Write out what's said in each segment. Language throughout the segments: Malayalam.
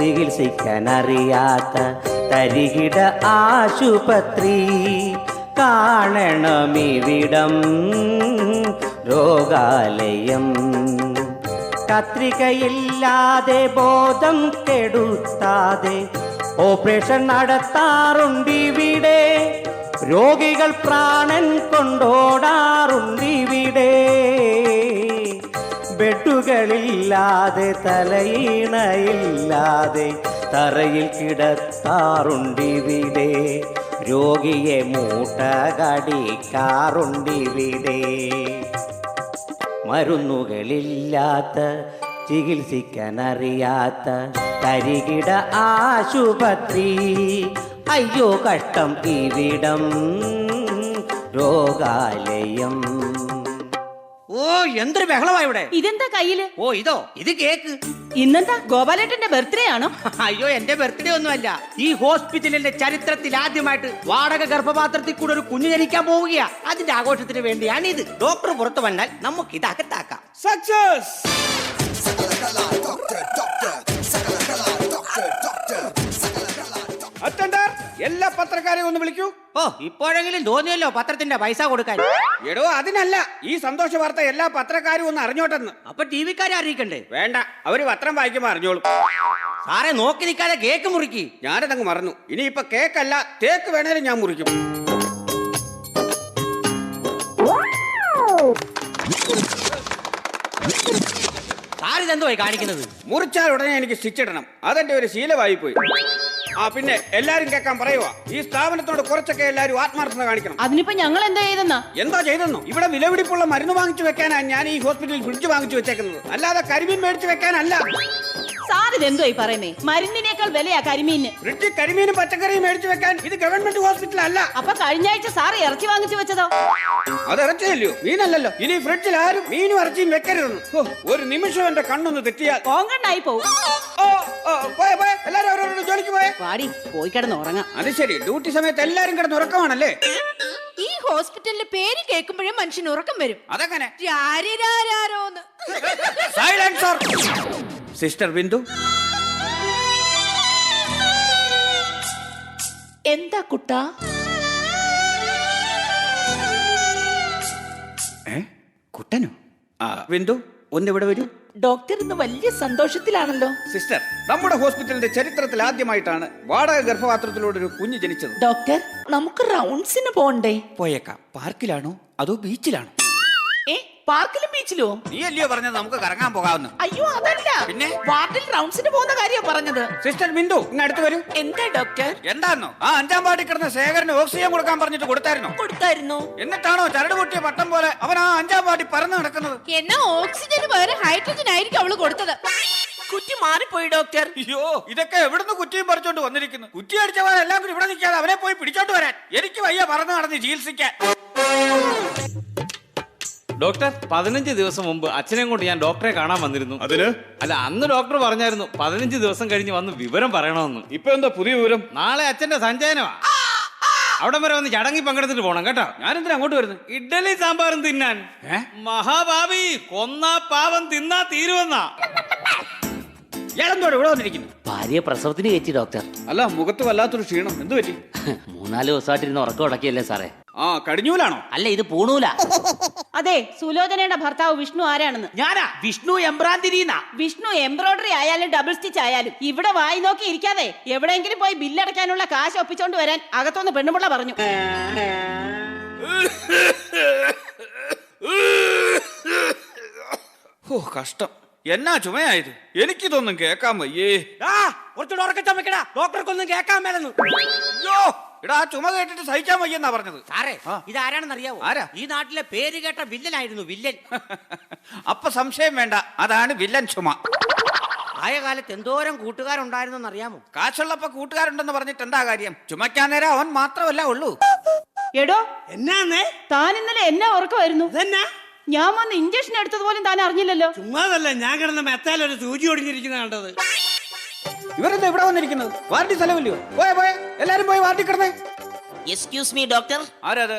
ചികിത്സിക്കാൻ അറിയാത്ത തരികിട ആശുപത്രി കാണണമിവിടം രോഗാലയം. കത്രികയില്ലാതെ ബോധം കെടുത്താതെ ഓപ്പറേഷൻ നടത്താറുണ്ടിവിടെ. രോഗികൾ പ്രാണൻ കൊണ്ടോടാറുണ്ടിവിടെ. ബെഡുകളില്ലാതെ തലയിണയില്ലാതെ തറയിൽ കിടത്താറുണ്ടിവിടെ. രോഗിയെ മൂട്ട കടിക്കാറുണ്ടിവിടെ. മരുന്നുകളില്ലാത്ത ചികിത്സിക്കാൻ അറിയാത്ത തരികിട ആശുപത്രി. അയ്യോ കഷ്ടം ഇവിടം രോഗാലയം. ഓ എന്തൊരു ബഹളമാ ഇവിടെ. ഇതെന്താ കയ്യില്? ഓ ഇതോ, ഇത് കേക്ക്. ഇന്നെന്താ ഗോപാലേട്ടന്റെ ബർത്ത്ഡേ ആണോ? അയ്യോ എന്റെ ബർത്ത്ഡേ ഒന്നുമല്ല. ഈ ഹോസ്പിറ്റലിന്റെ ചരിത്രത്തിൽ ആദ്യമായിട്ട് വാടക ഗർഭപാത്രത്തിൽ കൂടെ ഒരു കുഞ്ഞു ജനിക്കാൻ പോവുകയാ. അതിന്റെ ആഘോഷത്തിന് വേണ്ടിയാണ് ഇത്. ഡോക്ടർ പുറത്തു വന്നാൽ നമുക്ക് ഇത് അകത്താക്കാം. സക്സസ്. അറ്റൻഡർ, എല്ലാ പത്രക്കാരെയും ഒന്ന് വിളിക്കൂ. ഓ ഇപ്പോഴെങ്കിലും തോന്നിയല്ലോ പത്രത്തിന്റെ പൈസ കൊടുക്കാൻ. എടോ അതിനല്ല, ഈ സന്തോഷ വാർത്ത എല്ലാ പത്രക്കാരും ഒന്ന് അറിഞ്ഞോട്ടെന്ന്. അപ്പൊ ടി വിക്കാരെ അറിയിക്കണ്ടേ? വേണ്ട, അവര് പത്രം വായിക്കുമ്പോ അറിഞ്ഞോളും. സാറേ നോക്കി നിൽക്കാതെ കേക്ക് മുറിക്കി. ഞാനതങ്ങ് മറന്നു. ഇനിയിപ്പൊ കേക്കല്ല, തേക്ക് വേണേലും ഞാൻ മുറിക്കും. സാറിതെന്തോ കാണിക്കുന്നത്? മുറിച്ചാൽ ഉടനെ എനിക്ക് സ്റ്റിച്ച് ഇടണം. അതെന്റെ ഒരു ശീലമായി പോയി. ആ പിന്നെ എല്ലാരും കേൾക്കാൻ പറയുക, ഈ സ്ഥാപനത്തോട് കുറച്ചൊക്കെ എല്ലാരും ആത്മാർത്ഥത കാണിക്കണം. അതിനിപ്പോ ഞങ്ങൾ എന്താ ചെയ്തെന്നാ? എന്താ ചെയ്തെന്നോ? ഇവിടെ വിലപിടിപ്പുള്ള മരുന്ന് വാങ്ങിച്ചു വെക്കാനാണ് ഞാൻ ഈ ഹോസ്പിറ്റലിൽ ഫ്രിഡ്ജ് വാങ്ങിച്ചു വെച്ചേക്കുന്നത്, അല്ലാതെ കരിമീൻ മേടിച്ചു വെക്കാനല്ല. സാർ ഇതെന്തോ ഈ പറയുന്നേ? മരുന്നിനേക്കാൾ വിലയാ കരിമീന്. ഫ്രിഡ്ജ് കരിമീനും പച്ചക്കറിയും മേടിച്ചു വെക്കാൻ ഇത് ഗവൺമെന്റ് ഹോസ്പിറ്റൽ അല്ല. അപ്പൊ കഴിഞ്ഞ ആഴ്ച സാർ ഇറച്ചി വാങ്ങിച്ചു വെച്ചതോ? അത് ഇറച്ചിയല്ലോ, മീനല്ലല്ലോ. ഇനി ഫ്രിഡ്ജിൽ ആരും മീനും ഇറച്ചിയും വെക്കരുതെന്ന്. ഒരു നിമിഷം എന്റെ കണ്ണൊന്ന് തെറ്റിയാൽ കോങ്കണ്ണായി പോവും. എല്ലാരും അവരോട് ജോലിക്ക് പോയേ. പാടി പോയി കിടന്ന് ഉറങ്ങാം. അത് ശരി, ഡ്യൂട്ടി സമയത്ത് എല്ലാരും കിടന്ന് ഉറക്കമാണല്ലേ? ഈ ഹോസ്പിറ്റലിന്റെ പേര് കേൾക്കുമ്പോഴേ മനുഷ്യന് ഉറക്കം വരും. അതെങ്ങനെ? രാരിരാരോന്ന്. സൈലൻസർ. സിസ്റ്റർ ബിന്ദു, എന്താ കുട്ടാ? കുട്ടനോ? ബിന്ദു ഒന്നിവിടെ വരൂ. ഡോക്ടർ ഇന്ന് വലിയ സന്തോഷത്തിലാണല്ലോ. സിസ്റ്റർ, നമ്മുടെ ഹോസ്പിറ്റലിന്റെ ചരിത്രത്തിൽ ആദ്യമായിട്ടാണ് വാടക ഗർഭപാത്രത്തിലൂടെ ഒരു കുഞ്ഞ് ജനിച്ചത്. ഡോക്ടർ, നമുക്ക് റൗണ്ട്സിന് പോണ്ടേ? പോയേക്കാം. പാർക്കിലാണോ അതോ ബീച്ചിലാണോ? പാർക്കിലും ബീച്ചിലോ? നീ അല്ലയോ പറഞ്ഞത് നമുക്ക് കറങ്ങാൻ പോകാവുന്ന? അയ്യോ അതല്ല, പിന്നെ വാർഡിൽ റൗണ്ട്സിന് പോകുന്ന കാര്യം പറഞ്ഞത്. സിസ്റ്റർ ബിന്ദു ഇങ്ങ് അടുത്ത് വരൂ. എന്താ ഡോക്ടർ? എന്താന്നോ, ആ 5-ാം വാർഡിൽ കിടന്ന ശേഖരന് ഓക്സിജൻ കൊടുക്കാൻ പറഞ്ഞിട്ട് കൊടുത്തായിരുന്നു. എന്നിട്ടാണോ ചരട് പൊട്ടിയ പട്ടം പോലെ അവൻ ആ 5-ാം വാർഡിൽ പറന്ന് നടക്കുന്നത്? എന്നാ ഓക്സിജന് പകരം ഹൈഡ്രജൻ ആയിരിക്കും അവള് കൊടുത്തത്. കുറ്റി മാറിപ്പോയി ഡോക്ടർ. അയ്യോ, ഇതൊക്കെ എവിടുന്ന് കുറ്റിയും പറിച്ചോണ്ട് വന്നിരിക്കുന്നു? കുറ്റി അടിച്ചവൻ എല്ലാം കൂടി ഇവിടെ നിൽക്കാതെ അവനെ പോയി പിടിച്ചോണ്ട് വരാൻ. എനിക്ക് വയ്യ പറന്ന് നടന്ന് ചികിത്സിക്കാൻ. ഡോക്ടർ, 15 ദിവസം മുമ്പ് അച്ഛനെയും കൊണ്ട് ഞാൻ ഡോക്ടറെ കാണാൻ വന്നിരുന്നു. അതിന്? അല്ല, അന്ന് ഡോക്ടർ പറഞ്ഞായിരുന്നു 15 ദിവസം കഴിഞ്ഞ് വന്ന് വിവരം പറയണമെന്ന്. ഇപ്പൊ എന്താ പുതിയ വിവരം? നാളെ അച്ഛന്റെ സഞ്ചയനമാ. അവിടെ വരെ വന്ന് ചടങ്ങി പങ്കെടുത്തിട്ട് പോണം കേട്ടോ. ഞാനെന്തിനാ അങ്ങോട്ട് വരുന്നത്? ഇഡ്ഡലി സാമ്പാറും തിന്നാൻ. മഹാഭാവി, കൊന്നാ പാവം തിന്നാ തീരുവെന്നാ. ഇയാളെന്തോടെ ഇവിടെ വന്നിരിക്കുന്നു? ഭാര്യ പ്രസവത്തിന് കയറ്റി ഡോക്ടർ. അല്ല, മുഖത്ത് വല്ലാത്തൊരു ക്ഷീണം. എന്ത് പറ്റി? 3-4 ദിവസമായിട്ടിരുന്ന് ഉറക്കം ഉടക്കിയല്ലേ സാറേ? ആ, കടിഞ്ഞൂലാണോ? അല്ല, ഇത് പൂണൂല. അതെ, സുലോചനയുടെ ഭർത്താവ് വിഷ്ണു ആരാണെന്ന്? ഞാനാ വിഷ്ണു എംബ്രാന്തിരിന്നാ. വിഷ്ണു എംബ്രോയിഡറി ആയാലും ഡബിൾ സ്റ്റിച്ച് ആയാലും ഇവിടെ വായി നോക്കി ഇരിക്കാതെ എവിടെയെങ്കിലും പോയി ബില്ലടയ്ക്കാനുള്ള കാശ് ഒപ്പിച്ചോണ്ട് വരാൻ അകത്തൊന്ന് പെണ്ണുമുള്ള പറഞ്ഞു. ഓ കഷ്ടം, എന്നാ ചുമയായത്? എനിക്കിതൊന്നും കേക്കാൻ വയ്യേ. കുറച്ചുകൂടെ ഉറക്കം ചമക്കടാ, ഡോക്ടർക്കൊന്നും കേൾക്കാൻ മേലെന്ന്. അയ്യോ, എടാ ആ ചുമ കേട്ടിട്ട് സഹിക്കാൻ വയ്യെന്നാ പറഞ്ഞത്. സാറേ, ഇതാരാണെന്ന് അറിയാവോ? ആരാ? ഈ നാട്ടിലെ പേര് കേട്ട വില്ലനായിരുന്നു, വില്ലൻ. അപ്പൊ സംശയം വേണ്ട, അതാണ് വില്ലൻ ചുമ. ആയ കാലത്ത് എന്തോരം കൂട്ടുകാരുണ്ടായിരുന്നെന്ന് അറിയാമോ? കാശുള്ളപ്പോ കൂട്ടുകാരുണ്ടെന്ന് പറഞ്ഞിട്ട് എന്താ കാര്യം? ചുമക്കാൻ നേരം അവൻ മാത്രമല്ല ഉള്ളൂ. എടോ, എന്നാന്നേ? താൻ ഇന്നലെ എന്നെ ഉറക്കമായിരുന്നു. ഇതെന്നാ? ഞാൻ വന്ന് ഇഞ്ചക്ഷൻ എടുത്തത് പോലും താൻ അറിഞ്ഞില്ലല്ലോ. ചുമ്മാതല്ല, ഞാൻ കിടന്ന മെത്താലൊരു സൂചി ഒടിഞ്ഞിരിക്കുന്ന കണ്ടത്. ഇവരെന്താ ഇവിടെ വന്നിരിക്കുന്നത്? വാർഡി സ്ഥലമല്ലയോ? പോയെ എല്ലാരും പോയി വാർഡി കിടന്നേ. Excuse me doctor. ആരാത്?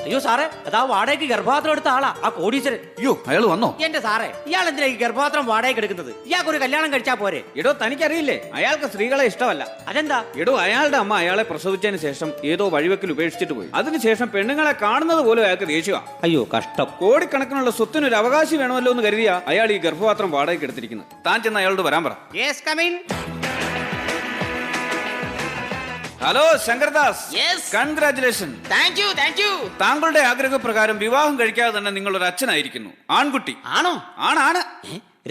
അയ്യോ സാറേ, അതാ വാടകയ്ക്ക് ഗർഭപാത്രം എടുത്ത ആളാ, ആ കോടീശ്വരൻ. അയ്യോ അയാൾ വന്നോ? എന്റെ സാറേ, ഇയാൾ എന്തിനാ ഈ ഗർഭപാത്രം വാടകയ്ക്ക് എടുക്കുന്നത്? ഇയാൾക്ക് ഒരു കല്യാണം കഴിച്ചാ പോരെ? എടോ തനിക്കറിയില്ലേ, അയാൾക്ക് സ്ത്രീകളെ ഇഷ്ടമല്ല. അതെന്താ? എടോ അയാളുടെ അമ്മ അയാളെ പ്രസവിച്ചതിന് ശേഷം ഏതോ വഴിവെക്കിൽ ഉപേക്ഷിച്ചിട്ട് പോയി. അതിനുശേഷം പെണ്ണുങ്ങളെ കാണുന്നത് പോലും അയാൾക്ക് ദേഷ്യമാ. അയ്യോ കഷ്ടം. കോടിക്കണക്കിനുള്ള സ്വത്തിന് ഒരു അവകാശി വേണമല്ലോ എന്ന് കരുതിയാ അയാൾ ഈ ഗർഭപാത്രം വാടകയ്ക്ക് എടുത്തിരിക്കുന്നത്. താൻ ചെന്ന് അയാളോട് വരാൻ പറ. Yes, come in. Hello Shankardas. Yes. Congratulation. Thank you. താങ്കളുടെ ആഗ്രഹപ്രകാരം വിവാഹം കഴിക്കാതെ തന്നെ നിങ്ങളൊരു അച്ഛനായിരിക്കുന്നു. ആൺകുട്ടി. ആണോ? ആണാണ്.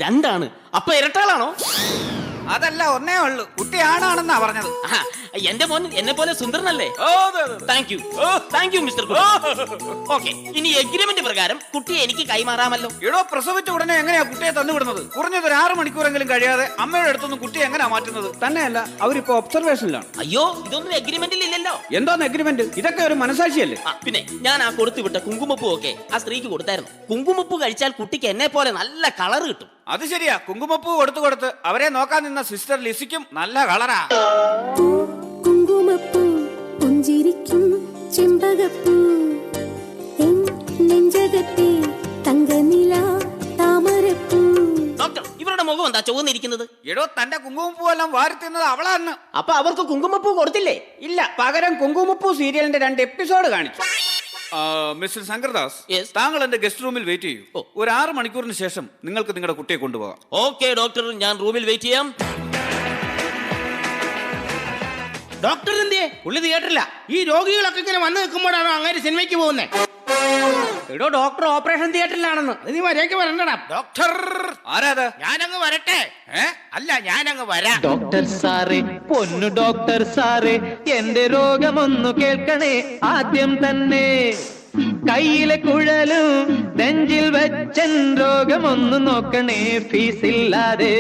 രണ്ടാണ്. അപ്പൊ ഇരട്ടകളാണോ? അതല്ല, ഒന്നേ ഉള്ളൂ. കുട്ടി ആണാണെന്നാ പറഞ്ഞത്. ആഹാ, എന്റെ മോൻ എന്നെ പോലെ സുന്ദരനല്ലേ? ഓ, അതെ, അതെ. Thank you mister. ഓക്കെ, ഇനി എഗ്രിമെന്റ് പ്രകാരം കുട്ടിയെ എനിക്ക് കൈമാറാമല്ലോ. എടോ പ്രസവിച്ച ഉടനെ എങ്ങനെയാ കുട്ടിയെ തന്നുവിടുന്നത്? കുറഞ്ഞത് ഒരു 6 മണിക്കൂറെങ്കിലും കഴിയാതെ അമ്മയുടെ അടുത്തൊന്നും കുട്ടിയെ എങ്ങനെയാ മാറ്റുന്നത്? തന്നെയല്ല, അവരിപ്പോ ഒബ്സർവേഷനിലാണ്. അയ്യോ, ഇതൊന്നും എഗ്രിമെന്റിൽ ഇല്ലല്ലോ. എന്തോന്ന് എഗ്രിമെന്റ്? ഇതൊക്കെ ഒരു മനസാക്ഷിയല്ലേ? പിന്നെ ഞാൻ ആ കൊടുത്തുവിട്ട കുങ്കുമപ്പൂ ഒക്കെ ആ സ്ത്രീക്ക് കൊടുത്തായിരുന്നു. കുങ്കുമപ്പൂ കഴിച്ചാൽ കുട്ടിക്ക് എന്നെ പോലെ നല്ല കളർ കിട്ടും. അത് ശരിയാ. കുങ്കുമപ്പൂ കൊടുത്ത് അവരെ നോക്കാൻ നിന്ന സിസ്റ്റർ ലിസിക്കും നല്ല കളറാ. കുങ്കുമപ്പൂ പുഞ്ചിരിക്കും ചെമ്പകപ്പൂ നെഞ്ചകത്തെ തങ്കനില താമരപ്പൂ. ഡോക്ടർ, ഇവരുടെ മുഖം എന്താ ചുവന്നിരിക്കുന്നത്? എടോ തന്റെ കുങ്കുമപ്പൂ എല്ലാം വാരിത്തിന്നത് അവളാന്ന്. അപ്പൊ അവർക്ക് കുങ്കുമപ്പൂ കൊടുത്തില്ലേ? ഇല്ല, പകരം കുങ്കുമപ്പൂ സീരിയലിന്റെ 2 എപ്പിസോഡ് കാണിച്ചു. Mister Sankardas, Yes. താങ്കൾ എന്റെ ഗസ്റ്റ് റൂമിൽ വെയിറ്റ് ചെയ്യൂ. ഓ. ഒരു 6 മണിക്കൂറിന് ശേഷം നിങ്ങൾക്ക് നിങ്ങളുടെ കുട്ടിയെ കൊണ്ടുപോകാം. ഓക്കെ ഡോക്ടർ, ഞാൻ റൂമിൽ വെയിറ്റ് ചെയ്യാം. ഡോക്ടർ എന്തിയെ? പുള്ളി തിയേറ്ററില്ല. ഈ രോഗികളൊക്കെ ഇങ്ങനെ വന്ന് നിൽക്കുമ്പോഴാണോ അങ്ങനെ സിനിമയ്ക്ക് പോകുന്നത്? എടോ ഡോക്ടർ ഓപ്പറേഷൻ തിയേറ്ററിലാണെന്ന്. നീ വരേക്ക് വരണ്ടടാ. ഡോക്ടർ ആരാത്? ഞാനങ്ങ് വരട്ടെ. അല്ല, ഞാനങ്ങ് വരാം. ഡോക്ടർ സാറേ, പൊന്നു ഡോക്ടർ സാറേ, എന്റെ രോഗമൊന്നു കേൾക്കണേ ആദ്യം തന്നെ. കയ്യിലെ കുഴലും നെഞ്ചിൽ വെച്ചൻ രോഗമൊന്നു നോക്കണേ ഫീസില്ലാതെ.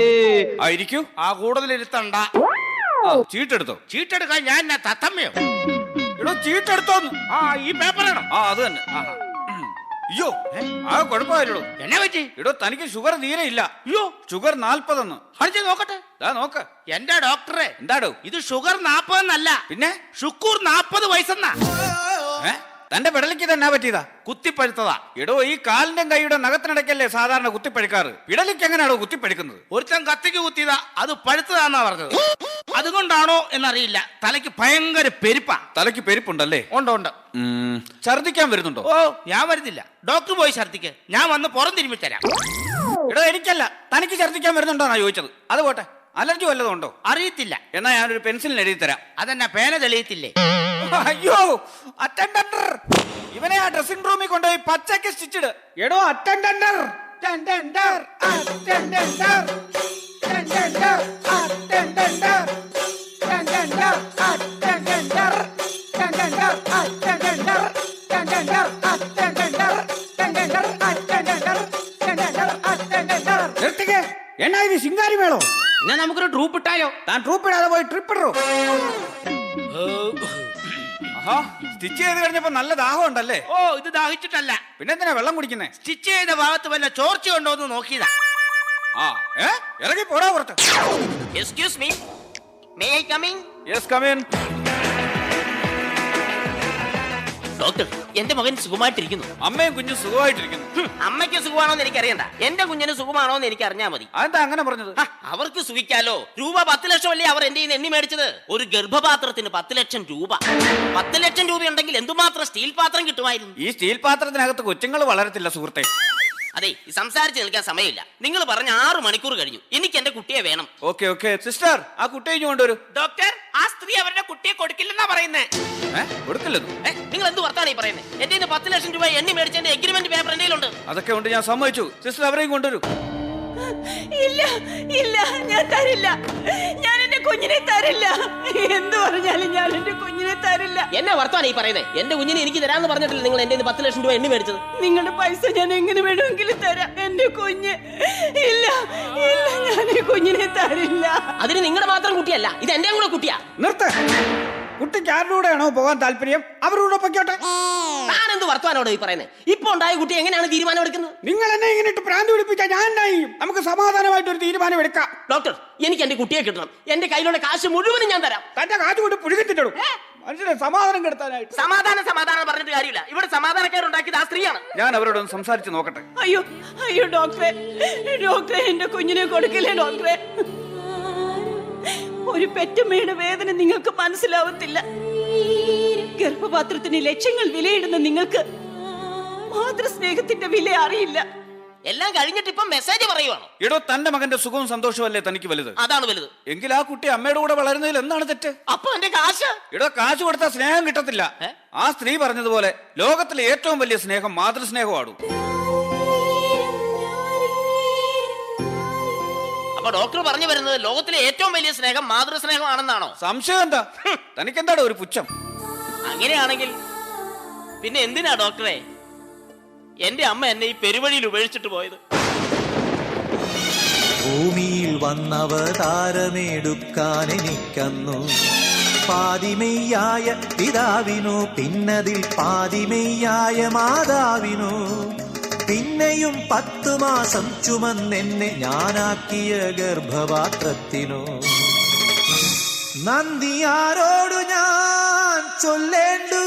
ആയിരിക്കൂ. ആ കൂടുതലിരുത്തണ്ട. ചീട്ടെടുത്തോ? ചീട്ടെടുക്കാൻ ഞാൻ തത്തമ്മയോ? എടോ ചീട്ടെടുത്തോന്ന്. ഈ പേപ്പറാണോ? അത് തന്നെ. അയ്യോ, ആ കുഴപ്പമായില്ലോ. എന്നെ പറ്റി? എടോ തനിക്ക് ഷുഗർ തീരെ ഇല്ല. അയ്യോ, ഷുഗർ 40 അടിച്ചു നോക്കട്ടെ. നോക്ക്. എന്റെ ഡോക്ടറെ, എന്താടോ ഇത് ഷുഗർ 40 എന്നല്ല, പിന്നെ ഷുക്കൂർ 40 വയസ്സെന്നാ. തന്റെ പിടലിക്ക് തന്നെ പറ്റിയതാ? കുത്തിപ്പഴുത്തതാ. എടോ ഈ കാലിന്റെ കൈയുടെ നഖത്തിനിടയ്ക്കല്ലേ സാധാരണ കുത്തിപ്പഴുക്കാറ്? പിടലിക്ക് എങ്ങനെയാണോ കുത്തിപ്പഴുക്കുന്നത്? ഒരുത്തൻ കത്തിക്ക് കുത്തിയതാ, അത് പഴുത്തതാന്നാ പറഞ്ഞത്. അതുകൊണ്ടാണോ എന്നറിയില്ല, തലയ്ക്ക് ഭയങ്കര പെരുപ്പാ. തലയ്ക്ക് പെരുപ്പുണ്ടല്ലേ? ഉണ്ട്. ഛർദിക്കാൻ വരുന്നുണ്ടോ? ഓ, ഞാൻ വരുന്നില്ല. ഡോക്ടർ പോയി ഛർദിക്ക്, ഞാൻ വന്ന് പുറം തിരുമ്മി തരാം. എടോ എനിക്കല്ല, തനിക്ക് ഛർദിക്കാൻ വരുന്നുണ്ടോന്നാ ചോദിച്ചത്. അത് പോട്ടെ, അലർജി വല്ലതും ഉണ്ടോ? അറിയത്തില്ല. എന്നാ ഞാനൊരു പെൻസിലിന് എഴുതി തരാം. അതെന്നാ പേന തെളിയത്തില്ലേ? അയ്യോ, അറ്റൻഡർ, ഇവനെ ആ ഡ്രസ്സിംഗ് റൂമിൽ കൊണ്ടുപോയി പച്ചക്ക് സ്റ്റിച്ചിട്. എടോ അറ്റൻഡർ. നിർത്തിക്കേ. എന്നാ ഇത് ശിങ്കാരി വേളോ? എന്നാ നമുക്കൊരു ട്രൂപ്പ് ഇട്ടാലോ? താൻ ട്രൂപ്പ് ഇടാതെ പോയി ട്രിപ്പ് ഇടോ. സ്റ്റിച്ച് ചെയ്ത് കഴിഞ്ഞപ്പോ നല്ല ദാഹം ഉണ്ടല്ലേ? ഓ, ഇത് ദാഹിച്ചിട്ടല്ല. പിന്നെന്തിനാ വെള്ളം കുടിക്കുന്നേ? സ്റ്റിച്ച് ചെയ്ത ഭാഗത്ത് വല്ല ചോർച്ച ഉണ്ടോ എന്ന് നോക്കിയതാ. ഇറങ്ങി പോടാ പുറത്ത്. Excuse me, may I come in? Yes, come in. Doctor, എന്റെ മകൻ സുഖമായിട്ടിരിക്കുന്നു. അമ്മയും കുഞ്ഞും സുഖമായിട്ടിരിക്കുന്നു. അമ്മയ്ക്ക് സുഖമാണോ എന്ന് എനിക്ക് അറിയണ്ട, എന്റെ കുഞ്ഞിന് സുഖമാണോ എന്ന് എനിക്ക് അറിഞ്ഞാൽ മതി. അതെന്താ അങ്ങനെ പറഞ്ഞത്? അവർക്ക് സുഖിക്കാലോ. രൂപ 10 ലക്ഷം അല്ലേ അവർ എന്റെ എണ്ണി മേടിച്ചത്? ഒരു ഗർഭപാത്രത്തിന് 10 ലക്ഷം രൂപ. 10 ലക്ഷം രൂപ ഉണ്ടെങ്കിൽ എന്തുമാത്രം സ്റ്റീൽ പാത്രം കിട്ടുമായിരുന്നു. ഈ സ്റ്റീൽ പാത്രത്തിനകത്ത് കൊച്ചുങ്ങൾ വളരത്തില്ല സുഹൃത്തെ. അതെ, സംസാരിച്ച് നിൽക്കാൻ സമയമില്ല. നിങ്ങൾ പറഞ്ഞ 6 മണിക്കൂർ കഴിഞ്ഞു. എനിക്ക് എന്റെ കുട്ടിയെ വേണം. ഓക്കെ സിസ്റ്റർ, ആ കുട്ടിയെ കൊണ്ടുവരൂ. ഡോക്ടർ, ആ സ്ത്രീ അവരുടെ കുട്ടിയെ കൊടുക്കില്ലെന്നാ പറയുന്നേ. കൊടുക്കില്ലെന്നു? നിങ്ങൾ എന്ത് വർത്താനം ഈ പറയുന്നത്? എന്റെ 10 ലക്ഷം രൂപ എണ്ണി മേടിച്ചതിന്റെ എഗ്രിമെന്റ് പേപ്പർ എന്തെങ്കിലുണ്ട്? അതൊക്കെ ഉണ്ട്, ഞാൻ സമ്മതിച്ചു. സിസ്റ്റർ അവരെയും കൊണ്ടുവരൂ. ഇല്ല ഇല്ല, ഞാൻ തരില്ല. ഞാൻ എന്റെ കുഞ്ഞിനെ തരില്ല. എന്ത് പറഞ്ഞാലും ഞാൻ എന്റെ കുഞ്ഞിനെ തരില്ല. എന്നെ വർത്താനം ഈ പറയുന്നത്? എന്റെ കുഞ്ഞിനെ എനിക്ക് തരാമെന്ന് പറഞ്ഞിട്ടില്ല നിങ്ങൾ എന്റെ 10 ലക്ഷം രൂപ എണ്ണി മേടിച്ചത്? നിങ്ങളുടെ പൈസ ഞാൻ എങ്ങനെ വേണമെങ്കിലും തരാം. എന്റെ കുഞ്ഞ് ഇല്ല ഇല്ല, ഞാൻ ഈ കുഞ്ഞിനെ തരില്ല. അതിന് നിങ്ങളുടെ മാത്രം കുട്ടിയല്ല, ഇത് എന്റെ കൂടെ കുട്ടിയാ. നിർത്ത്. കുട്ടിക്ക് ആരുടെ കൂടെയാണോ പോകാൻ താല്പര്യം അവരുടെ പൊയ്ക്കോട്ടെ. ഞാൻ എന്ത് വർത്താനോട് ഈ പറയുന്നത്? ഇപ്പൊ ഉണ്ടായ കുട്ടി എങ്ങനെയാണ് തീരുമാനം എടുക്കുന്നത്? നിങ്ങൾ എന്നെ ഇങ്ങനെ ഇട്ട് പ്രാന്തി പിടിപ്പിച്ചാൽ ഞാൻ എന്നാ ചെയ്യും? നമുക്ക് സമാധാനമായിട്ട് ഒരു തീരുമാനം എടുക്കാം. ഡോക്ടർ, എനിക്ക് എന്റെ കുട്ടിയെ കിട്ടണം. എന്റെ കയ്യിലുള്ള കാശ് മുഴുവനും ഞാൻ തരാം. തന്റെ കാശ് കൊണ്ട് പുഴുകത്തിട്ടും മനുഷ്യനെ സമാധാനം കെടുത്താനായിട്ട്. സമാധാനം പറഞ്ഞിട്ട് കാര്യമില്ല. ഇവിടെ സമാധാനക്കാരുണ്ടാക്കിയത് ആ സ്ത്രീയാണ്. ഞാൻ അവരോടൊന്ന് സംസാരിച്ച് നോക്കട്ടെ. അയ്യോ അയ്യോ ഡോക്ടറെ, ഡോക്ടറെ എന്റെ കുഞ്ഞിനെ കൊടുക്കില്ലേ ഡോക്ടറെ. ഒരു പെറ്റമ്മയുടെ വേദന നിങ്ങൾക്ക് മനസ്സിലാവത്തില്ല. ഗർഭപാത്രത്തിന് ലക്ഷങ്ങൾ വിലയിടുന്ന നിങ്ങൾക്ക് മാതൃസ്നേഹത്തിന്റെ വില അറിയില്ല. എല്ലാം കഴിഞ്ഞിട്ട് ഇപ്പം മെസ്സേജ് പറയുവാണോ? എടോ, തന്റെ മകന്റെ സുഖവും സന്തോഷവും അല്ലേ തനിക്ക് വലുത്? അതാണ് വലുത്. എങ്കിൽ ആ കുട്ടി അമ്മയുടെ കൂടെ വളരുന്നതിൽ എന്താണ് തെറ്റ്? അപ്പൊ എന്റെ കാശ്? എടോ, കാശ് കൊടുത്താൽ സ്നേഹം കിട്ടത്തില്ല. ആ സ്ത്രീ പറഞ്ഞതുപോലെ ലോകത്തിലെ ഏറ്റവും വലിയ സ്നേഹം മാതൃസ്നേഹമാണ്. അപ്പൊ ഡോക്ടർ പറഞ്ഞു വരുന്നത് ലോകത്തിലെ ഏറ്റവും വലിയ സ്നേഹം മാതൃസ്നേഹമാണെന്നാണോ? സംശയം എന്താ? തനിക്കെന്താടോ ഒരു പുച്ഛം? അങ്ങനെയാണെങ്കിൽ പിന്നെ എന്തിനാ ഡോക്ടറെ എന്റെ അമ്മ എന്നെ ഈ പെരുവഴിയിൽ ഉപേക്ഷിച്ചിട്ട് പോയത്? ഭൂമിയിൽ വന്നവതാരമെടുക്കാൻ എനിക്കന്നു പാതിമെയ്യായ പിതാവിനോ, പിന്നതിൽ പാതിമെയ്യായ മാതാവിനോ, പിന്നെയും 10 മാസം ചുമന്നെന്നെ ഞാനാക്കിയ ഗർഭപാത്രത്തിനോ നന്ദി ആരോടു ഞാൻ ചൊല്ലേണ്ടു?